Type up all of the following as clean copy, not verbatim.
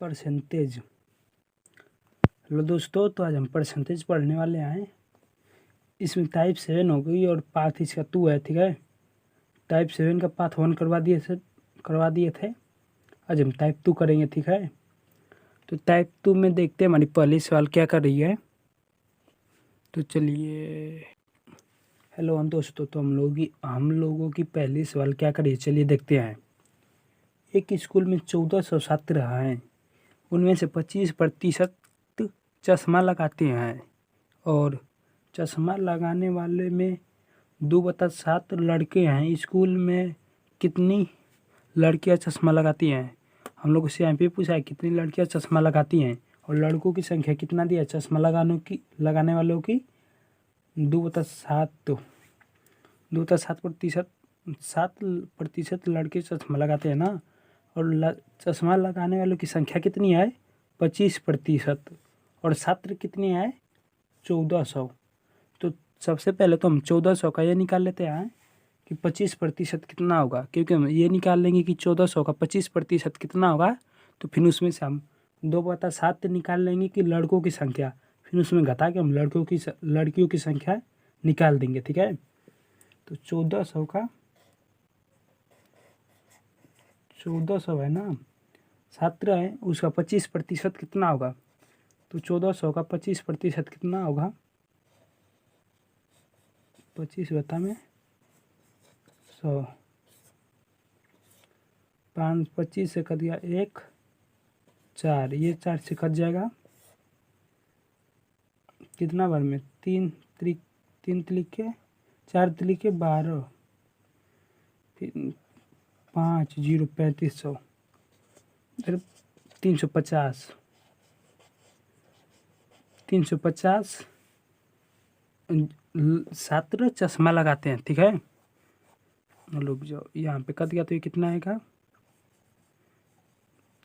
Percentage. Hello दोस्तों, तो आज हम परसेंटेज पढ़ने वाले हैं। इसमें टाइप 7 हो गई और पाथ इसका 2 है। ठीक है, टाइप 7 का पाथ 1 करवा दिए थे। आज हम टाइप 2 करेंगे। ठीक है, तो टाइप 2 में देखते हैं हमारी पहली सवाल क्या कर रही है। तो चलिए, हेलो हम दोस्तों, तो हम लोगों की पहली सवाल क्या कर रही है, चलिए देखते हैं। एक स्कूल में 1400 छात्र हैं, उनमें से 25% चश्मा लगाते हैं और चश्मा लगाने वाले में 2/7 लड़के हैं। स्कूल में कितनी लड़कियां चश्मा लगाती हैं? हम लोग से यहाँ पे पूछा है कितनी लड़कियां चश्मा लगाती हैं और लड़कों की संख्या कितना दिया है चश्मा लगाने वालों की 2/7। 2/7%, 7% लड़के चश्मा लगाते हैं ना, और चश्मा लगाने वालों की संख्या कितनी है 25%, और छात्र कितने हैं 1400। तो सबसे पहले तो हम 1400 का ये निकाल लेते हैं कि 25% कितना होगा, क्योंकि हम ये निकाल लेंगे कि 1400 का 25% कितना होगा। तो फिर उसमें से हम 2/7 निकाल लेंगे कि लड़कों की संख्या, फिर उसमें घटा के हम लड़कियों की संख्या निकाल देंगे। ठीक है, तो 1400 है ना, छात्र है, उसका 25% कितना होगा। तो 1400 का 25% कितना होगा, 25/100। 5 25 से कट गया 1 4, ये 4 से कट जाएगा कितना बार में 3 तिलिके 4 तिलिके 12, फिर 5 0 3500, 350 छात्र चश्मा लगाते हैं। ठीक है, लोग जो यहाँ पे कट गया तो ये कितना आएगा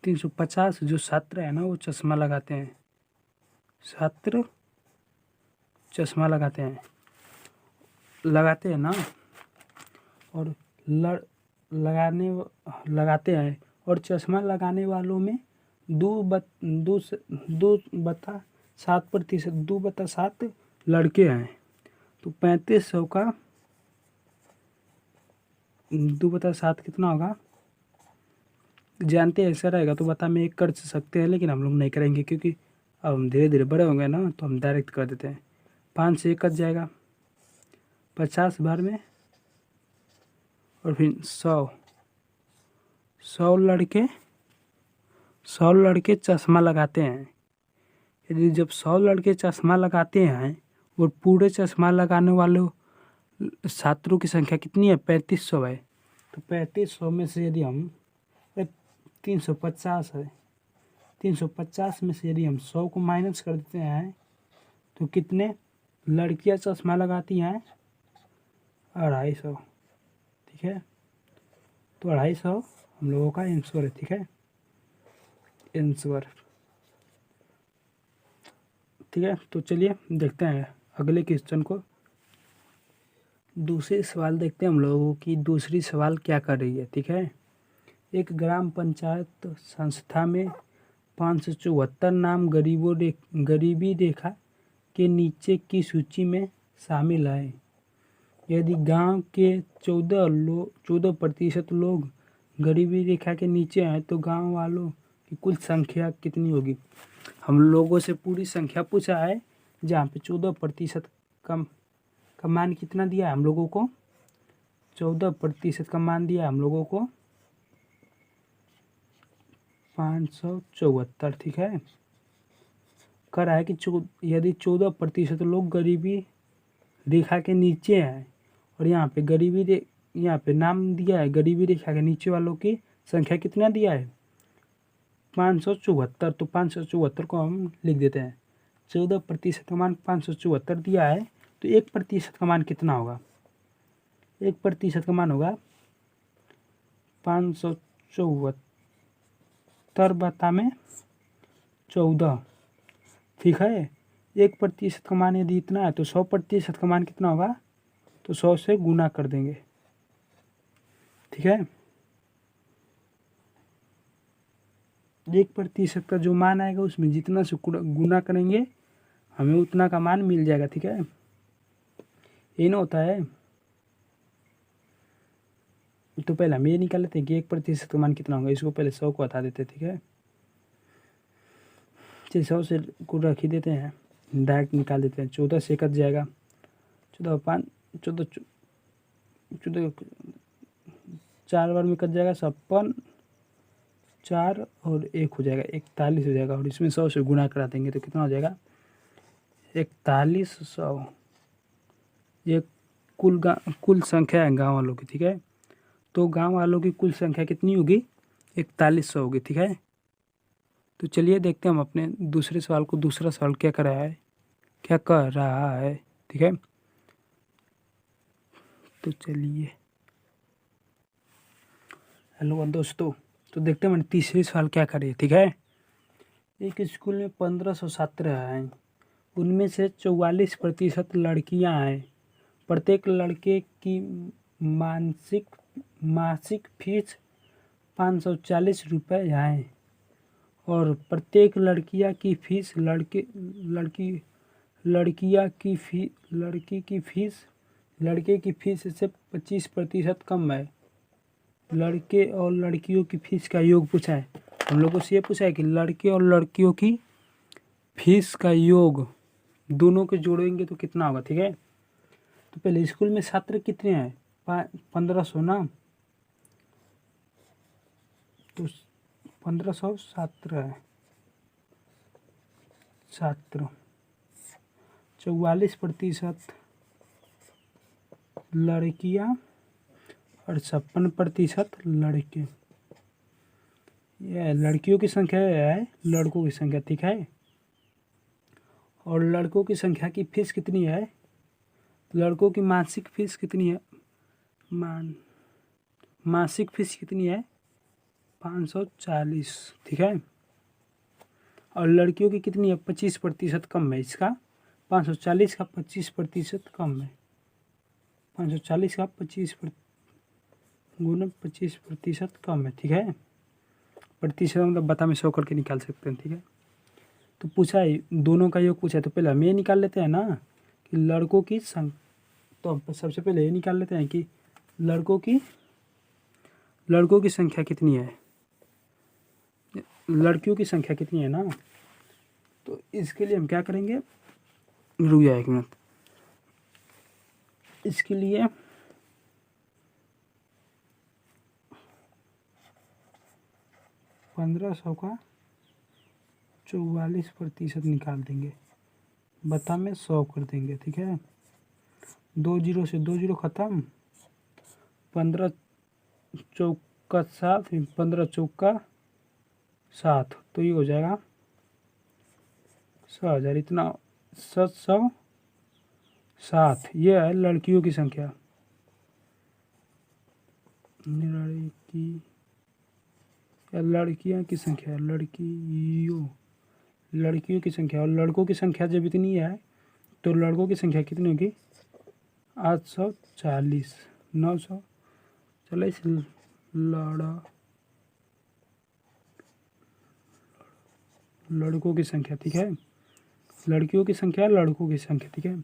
350 जो छात्र है ना वो चश्मा लगाते हैं, छात्र चश्मा लगाते हैं ना, और लगाते हैं, और चश्मा लगाने वालों में 2/7 लड़के हैं। तो 3500 का 2/7 कितना होगा, जानते हैं ऐसा रहेगा तो बता में 1 कर सकते हैं, लेकिन हम लोग नहीं करेंगे क्योंकि अब हम धीरे धीरे बड़े होंगे ना, तो हम डायरेक्ट कर देते हैं। 5 से 1 कट जाएगा 50 बार में, और फिर 100 लड़के चश्मा लगाते हैं। यदि जब 100 लड़के चश्मा लगाते हैं और पूरे चश्मा लगाने वाले छात्रों की संख्या कितनी है 3500 है। तो 3500 में से यदि हम 350 है, 350 में से यदि हम 100 को माइनस कर देते हैं तो कितने लड़कियां चश्मा लगाती हैं 250। ठीक है, तो 250 हम लोगों का आंसर है। ठीक है, आंसर। ठीक है, तो चलिए देखते हैं अगले क्वेश्चन को। दूसरी सवाल देखते हैं हम लोगों की दूसरी सवाल क्या कर रही है। ठीक है, एक ग्राम पंचायत संस्था में 574 नाम गरीबी रेखा के नीचे की सूची में शामिल है। यदि गांव के 14% लोग गरीबी रेखा के नीचे हैं तो गांव वालों की कुल संख्या कितनी होगी। हम लोगों से पूरी संख्या पूछा है, जहाँ पे 14% का मान कितना दिया है हम लोगों को, 14% का मान दिया है हम लोगों को 574। ठीक है, कह रहा है कि यदि 14% लोग गरीबी रेखा के नीचे हैं, और यहाँ पे नाम दिया है गरीबी रेखा के नीचे वालों की संख्या कितना दिया है 574। तो 574 को हम लिख देते हैं। 14% का मान 574 दिया है, तो 1% का मान कितना होगा, 1% का मान होगा 574 बटा में 14। ठीक है, 1% का मान यदि इतना है तो 100% का मान कितना होगा, तो 100 से गुना कर देंगे। ठीक है, 1% का जो मान आएगा उसमें जितना से गुना करेंगे हमें उतना का मान मिल जाएगा। ठीक है, ये ना होता है। तो पहले हम ये निकाल लेते हैं कि 1% का मान कितना होगा। इसको पहले 100 को हटा देते हैं। ठीक है, चलिए 100 से को रख ही देते हैं, डायरेक्ट निकाल देते हैं। 14 से कट जाएगा, 14 5 14 14 4 बार में कट जाएगा 56, 4 और 1 हो जाएगा 41 हो जाएगा। और इसमें 100 से गुना करा देंगे तो कितना हो जाएगा 4100। ये कुल संख्या है गांव वालों की। ठीक है, तो गांव वालों की कुल संख्या कितनी होगी 4100 होगी। ठीक है, तो चलिए देखते हैं हम अपने दूसरे सवाल को। दूसरा सवाल क्या कर रहा है, क्या कर रहा है। ठीक है, तो चलिए हेलो दोस्तों, तो देखते हैं मैंने तीसरे सवाल क्या करे। ठीक है, एक स्कूल में 1500 छात्र हैं, उनमें से 44% लड़कियां हैं। प्रत्येक लड़के की मासिक फीस 540 रुपये है और प्रत्येक लड़कियां की फीस लड़के की फीस से 25% कम है। लड़के और लड़कियों की फीस का योग पूछा है। हम लोगों से ये पूछा है कि लड़के और लड़कियों की फीस का योग दोनों के जोड़ेंगे तो कितना होगा। ठीक है, तो पहले स्कूल में छात्र कितने हैं 1500 ना, तो 1500 छात्र है। छात्र 44% लड़कियां और 56% लड़के। यह लड़कियों की संख्या है लड़कों की संख्या। ठीक है, और लड़कों की संख्या की फीस कितनी है, लड़कों की मासिक फीस कितनी है, मासिक फीस कितनी है 540। ठीक है, और लड़कियों की कितनी है 25% कम है। इसका 540 का 25% कम है। 540 का 25% कम है। ठीक है, प्रतिशत मतलब बता में 100 करके निकाल सकते हैं। ठीक है, तो पूछा है दोनों का योग पूछा है, तो पहले हम ये निकाल लेते हैं ना कि लड़कों की तो हम सबसे पहले ये निकाल लेते हैं कि लड़कों की संख्या कितनी है, लड़कियों की संख्या कितनी है ना। तो इसके लिए हम क्या करेंगे, रुक जाए 1 मिनट। इसके लिए 1500 का 44% निकाल देंगे, बता में 100 कर देंगे। ठीक है, 2 जीरो से 2 जीरो ख़त्म, 15 चौका 7, 15 चौका 7, तो ये हो जाएगा 6000। इतना 707। ये है लड़कियों की संख्या, लड़कियां की संख्या, लड़कियों की संख्या। और लड़कों की संख्या जब इतनी है तो लड़कों की संख्या कितनी होगी 840, 940 लड़कों की संख्या। ठीक है, लड़कियों की संख्या लड़कों की संख्या। ठीक है,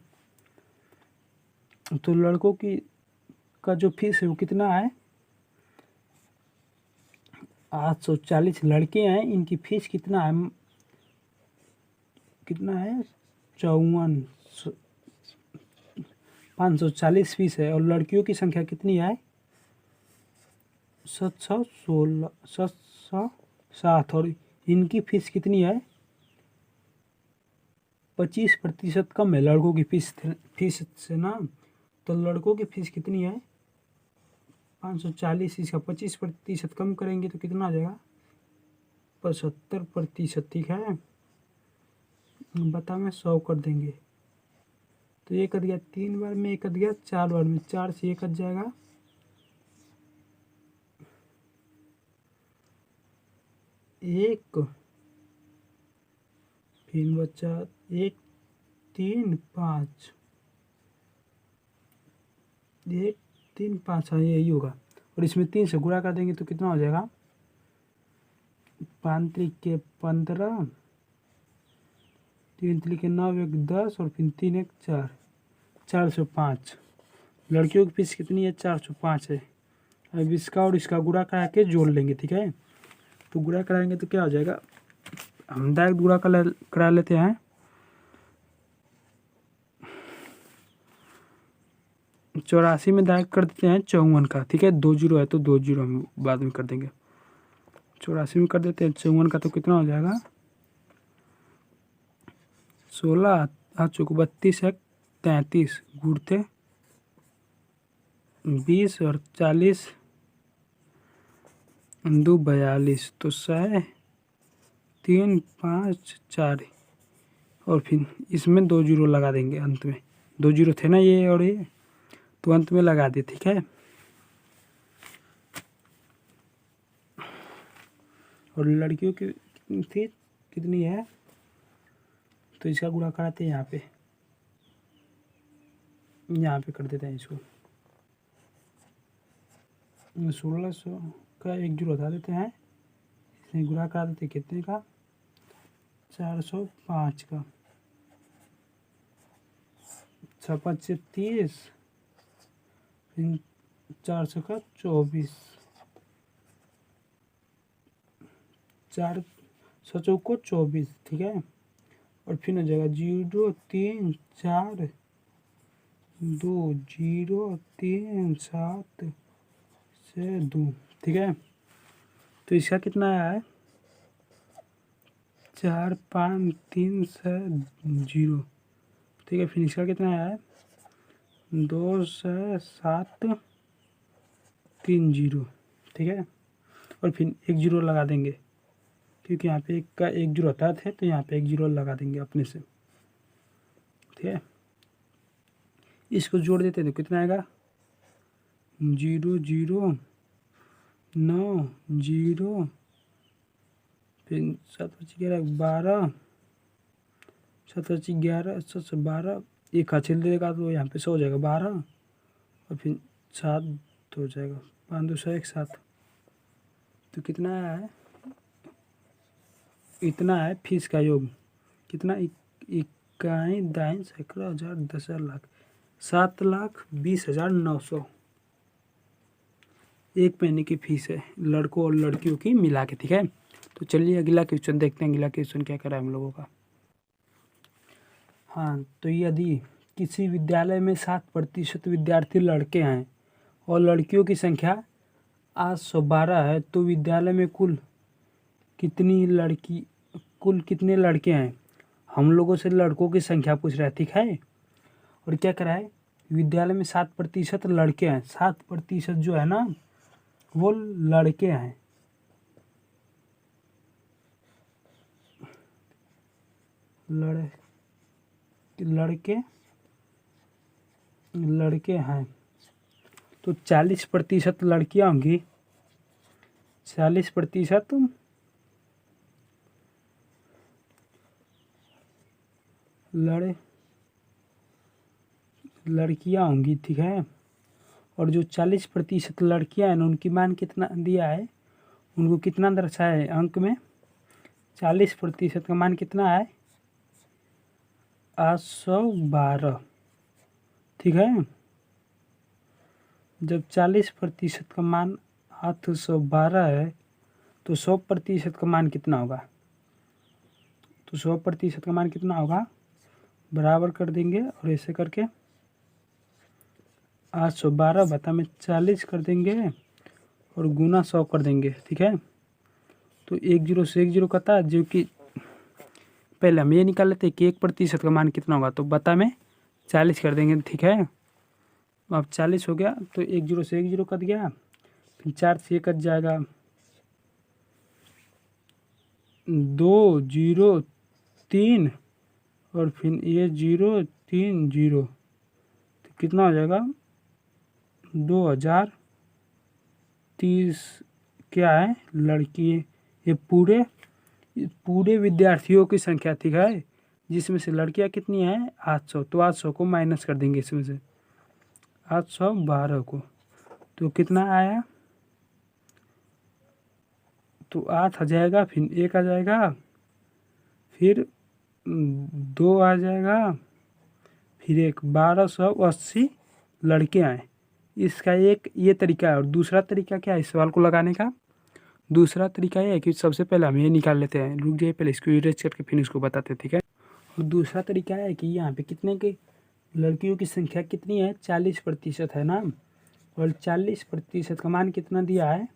तो लड़कों की का जो फीस है वो कितना है 840। लड़के हैं इनकी फीस कितना है 540 फीस है। और लड़कियों की संख्या कितनी है 707। और इनकी फीस कितनी है 25% कम है लड़कों की फीस से ना। तो लड़कों की फीस कितनी है 540, इसका 25% कम करेंगे तो कितना आ जाएगा 75%। ठीक है, बता में 100 कर देंगे, तो ये कट गया 3 बार में, एक कट गया 4 बार में, 4 से ये कट जाएगा 1, फिर बचा 1 3 5, 1 3 5, हाँ यही होगा। और इसमें 3 से गुणा कर देंगे तो कितना हो जाएगा 5 त्रिक के 15, 3 त्रिक के 9, 1 10 और फिर 3 1 4, 405। लड़कियों की फीस कितनी है? 405 है। अब इसका और इसका गुणा करा के जोड़ लेंगे, ठीक है। तो गुणा कराएंगे तो क्या हो जाएगा, हम डायरेक्ट गुणा करा लेते हैं। 84 में डायरेक्ट कर देते हैं 54 का, ठीक है। 2 जीरो है तो 2 जीरो हम बाद में कर देंगे। 84 में कर देते हैं 54 का, तो कितना हो जाएगा 16 चौक 32 है 33 गुड़ते 20 और 40 2 42, तो 100 3 5 4 और फिर इसमें 2 जीरो लगा देंगे अंत में। 2 जीरो थे ना ये और ये, तो अंत में लगा दे, ठीक है। और लड़कियों की फीस कितनी है, तो इसका गुणा कराते हैं यहाँ पे कर देते हैं इसको। 1600 का 1 जीरो हटा देते हैं, इसमें गुणा करा देते हैं कितने का, 405 का। 6 5 से 30, फिर 400 का 24, 400 चौको 24, ठीक है। और फिर हो जाएगा 0 3 4 2 0 3 7 से 2, ठीक है। तो इसका कितना आया है 4 5 3 से 0, ठीक है। फिर इसका कितना आया है 2 से 7 3 0, ठीक है। और फिर 1 जीरो लगा देंगे, क्योंकि यहाँ पे 1 का 1 जीरो होता है, तो यहाँ पे 1 जीरो लगा देंगे अपने से, ठीक है। इसको जोड़ देते हैं तो कितना आएगा 0 0 9 0, फिर 7 5 11 12, 7 5 11 7 12, एक हाथ छिल देगा तो यहाँ पे 100 हो जाएगा 12, और फिर 7 हो जाएगा 5 2 1 7। तो कितना है, इतना है फीस का योग। कितना, इक्कीस दाइन सैकड़ा हज़ार 10,000 लाख 7,20,900 एक महीने की फीस है लड़कों और लड़कियों की मिला के, ठीक है। तो चलिए अगला क्वेश्चन देखते हैं। अगला क्वेश्चन क्या करा है हम लोगों का। हाँ, तो यदि किसी विद्यालय में 7% विद्यार्थी लड़के हैं और लड़कियों की संख्या 812 है, तो विद्यालय में कुल कितने लड़के हैं। हम लोगों से लड़कों की संख्या पूछ रहा है, ठीक है। और क्या करा है, विद्यालय में 7% लड़के हैं, 7% जो है ना वो लड़के हैं। लड़के हैं, तो 40% लड़कियां होंगी, 40% लड़कियां होंगी, ठीक है। और जो 40% लड़कियां हैं उनकी मान कितना दिया है, उनको कितना दर्शाया है अंक में, 40% का मान कितना है 812, ठीक है। जब 40% का मान 812 है तो 100% का मान कितना होगा, तो 100% का मान कितना होगा, बराबर कर देंगे और ऐसे करके 812 बटा में 40 कर देंगे और गुना 100 कर देंगे, ठीक है। तो 1 जीरो से 1 जीरो कटा, जो कि पहले हम ये निकाल लेते हैं कि 1% का मान कितना होगा, तो बता में 40 कर देंगे, ठीक है। अब 40 हो गया तो 1 जीरो से 1 जीरो कट गया, फिर 4 से कट जाएगा, 2 0 3 और फिर ये 0 3 0, तो कितना हो जाएगा 2030 क्या है लड़की, ये पूरे विद्यार्थियों की संख्या, ठीक है, जिसमें से लड़कियां कितनी हैं 800, तो 800 को माइनस कर देंगे इसमें से 812 को, तो कितना आया तो 8 आ जाएगा, फिर 1 आ जाएगा, फिर 2 आ जाएगा, फिर एक 1280 लड़के आए। इसका एक ये तरीका है। और दूसरा तरीका क्या है इस सवाल को लगाने का? दूसरा तरीका ये है कि सबसे पहले हम ये निकाल लेते हैं, रुक जाइए, पहले इसको इरेज करके फिर इसको बताते हैं, ठीक है। और दूसरा तरीका है कि यहाँ पे कितने के लड़कियों की संख्या कितनी है, 40% है ना। और 40% का मान कितना दिया है,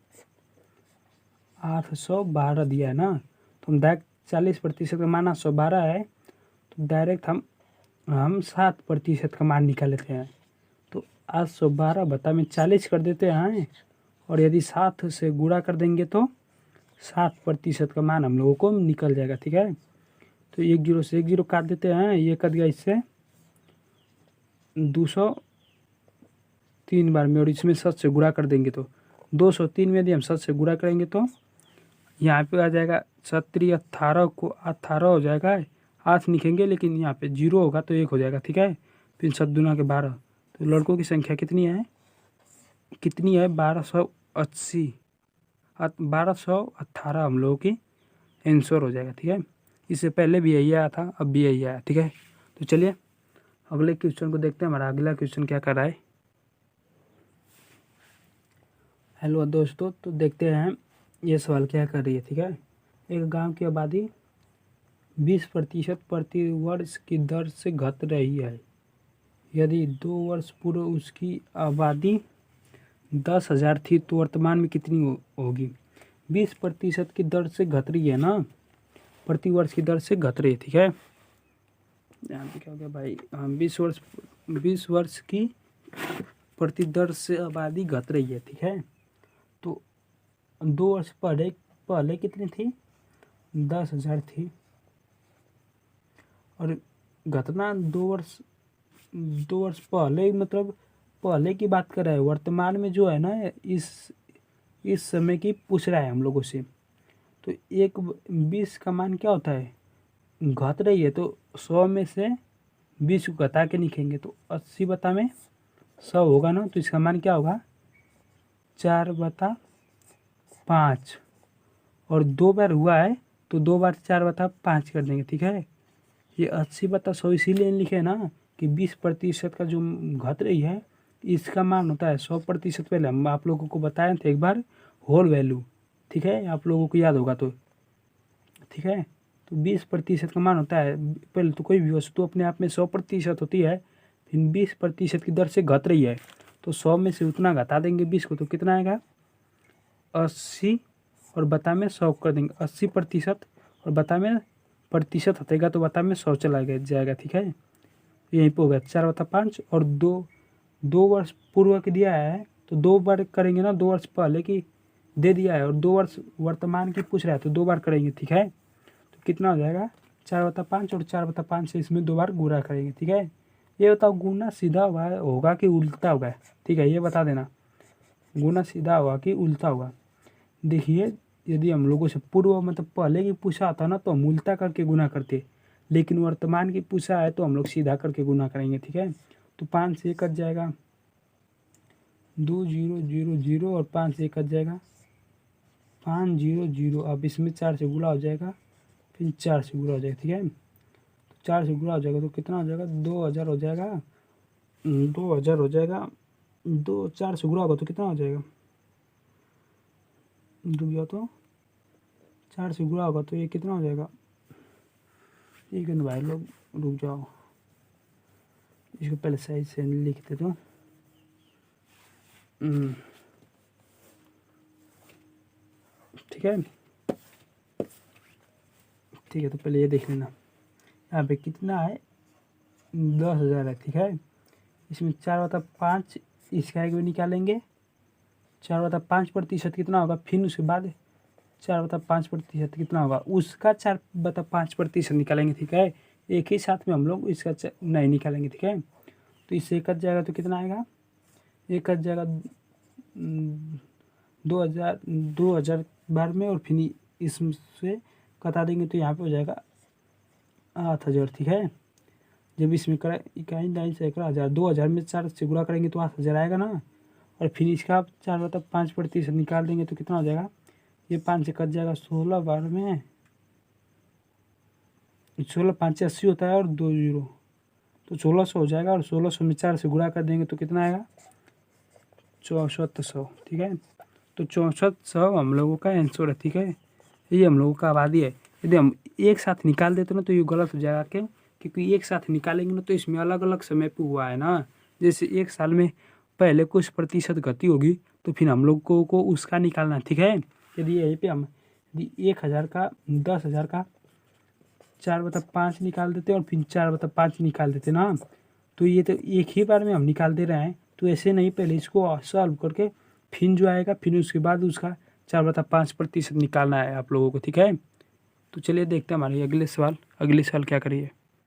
812 दिया है ना। तो हम डायरेक्ट 40% का मान 812 है, तो डायरेक्ट हम 7% का मान निकाल लेते हैं। तो 812 बता में 40 कर देते हैं, और यदि 7 से गुणा कर देंगे तो 7% का मान हम लोगों को निकल जाएगा, ठीक है। तो 1 0 से 1 0 काट देते हैं, ये कट गया इससे 203 बार में, और इसमें 7 से गुणा कर देंगे तो 203 में यदि हम 7 से गुणा करेंगे तो यहाँ पे आ जाएगा 7 18 को 18 हो जाएगा। 8 लिखेंगे लेकिन यहाँ पे 0 होगा तो 1 हो जाएगा, ठीक है। फिर 7 दूना के 12। तो लड़कों की संख्या कितनी है 1280, 1218 हम लोगों की आंसर हो जाएगा, ठीक है। इससे पहले भी यही आया था, अब भी यही आया, ठीक है। तो चलिए अगले क्वेश्चन को देखते हैं। हमारा अगला क्वेश्चन क्या कर रहा है। हेलो दोस्तों, तो देखते हैं ये सवाल क्या कर रही है, ठीक है। एक गांव की आबादी 20% प्रति वर्ष की दर से घट रही है। यदि 2 वर्ष पूर्व उसकी आबादी 10,000 थी तो वर्तमान में कितनी होगी। 20% की दर से घट रही है ना, प्रति वर्ष की दर से घट रही है, ठीक है। यहाँ पे क्या हो गया भाई, 20 वर्ष की प्रति दर से आबादी घट रही है, ठीक है। तो 2 वर्ष पहले कितनी थी, 10,000 थी, और घटना 2 वर्ष पहले, मतलब पहले की बात कर रहा है। वर्तमान में जो है ना, इस समय की पूछ रहा है हम लोगों से। तो 20 का मान क्या होता है, घट रही है, तो 100 में से 20 को घटा के लिखेंगे तो 80 बता में 100 होगा ना। तो इसका मान क्या होगा, 4/5। और 2 बार हुआ है तो 2 बार 4/5 कर देंगे, ठीक है। ये 80/100 इसीलिए लिखे ना कि 20% का जो घट रही है इसका मान होता है 100%। पहले हम आप लोगों को बताए थे एक बार, होल वैल्यू, ठीक है, आप लोगों को याद होगा तो, ठीक है। तो 20% का मान होता है, पहले तो कोई भी वस्तु अपने आप में 100% होती है, फिर 20% की दर से घट रही है तो 100 में से उतना घटा देंगे 20 को, तो कितना आएगा 80, और बता में 100 कर देंगे। 80% और बता में प्रतिशत हटेगा तो बता में 100 चला जाएगा, ठीक है। यहीं पर होगा 4/5। और 2 वर्ष पूर्व के दिया है तो 2 बार करेंगे ना, 2 वर्ष पहले की दे दिया है और 2 वर्ष वर्तमान की पूछ रहा है तो 2 बार करेंगे, ठीक है। तो कितना हो जाएगा 4/5, और 4/5 से इसमें 2 बार गुणा करेंगे, ठीक है। ये बताओ गुना सीधा होगा कि उल्टा होगा, ठीक है, ये बता देना, गुना सीधा होगा कि उल्टा होगा। देखिए यदि हम लोगों से पूर्व मतलब पहले की पूछा था ना तो हम उल्टा करके गुना करते, लेकिन वर्तमान की पूछा है तो हम लोग सीधा करके गुना करेंगे, ठीक है। तो 5 से कट जाएगा 2 0 0 0, और 5 से कट जाएगा 5 0 0। अब इसमें 4 से गुणा हो जाएगा, फिर 4 से गुणा हो जाएगा, ठीक है। तो 4 से गुणा हो जाएगा तो कितना हो जाएगा 2000 हो जाएगा, 2000 हो जाएगा। 4 से गुणा होगा तो कितना हो जाएगा, रुक जाओ, तो 4 से गुणा होगा तो ये कितना हो जाएगा, एक भाई लोग रुक जाओ, इसको पहले सही से लिख दे तो ठीक है, ठीक है। तो पहले ये देख लेना, यहाँ पे कितना है 10,000 है, ठीक है। इसमें 4/5 इसका एक भी निकालेंगे, 4/5% कितना होगा, फिर उसके बाद 4/5% कितना होगा, उसका 4/5% निकालेंगे, ठीक है। एक ही साथ में हम लोग इसका नहीं निकालेंगे, ठीक है। तो इससे कट जाएगा तो कितना आएगा, ये कट जाएगा 2000 बार में, और फिर इससे कटा देंगे तो यहाँ पे हो जाएगा 8,000, ठीक है। जब इसमें करा इकाई 9 से 1,000, 2000 में 4 से गुणा करेंगे तो 8,000 आएगा ना, और फिर इसका 4/5% निकाल देंगे तो कितना हो जाएगा ये 5 से कट जाएगा 16 बार में, 16 5 80 होता है और 2 जीरो, तो 1600 हो जाएगा। और 1600 में 4 से गुणा कर देंगे तो कितना आएगा 6400, ठीक है। तो 6400 हम लोगों का आंसर है, ठीक है। ये हम लोगों का आबादी है। यदि हम एक साथ निकाल देते ना तो ये गलत हो जाएगा। क्यों? क्योंकि एक साथ निकालेंगे ना तो इसमें अलग अलग समय पे हुआ है ना। जैसे एक साल में पहले कुछ प्रतिशत गति होगी तो फिर हम लोग को उसका निकालना, ठीक है। यदि यहीं पे हम यदि 1000 का 10,000 का 4/5 निकाल देते और फिर 4/5 निकाल देते ना, तो ये तो एक ही बार में हम निकाल दे रहे हैं। तो ऐसे नहीं, पहले इसको सॉल्व करके फिर जो आएगा फिर उसके बाद उसका 4/5% निकालना है आप लोगों को, ठीक है। तो चलिए देखते हैं हमारे अगले सवाल क्या करिए।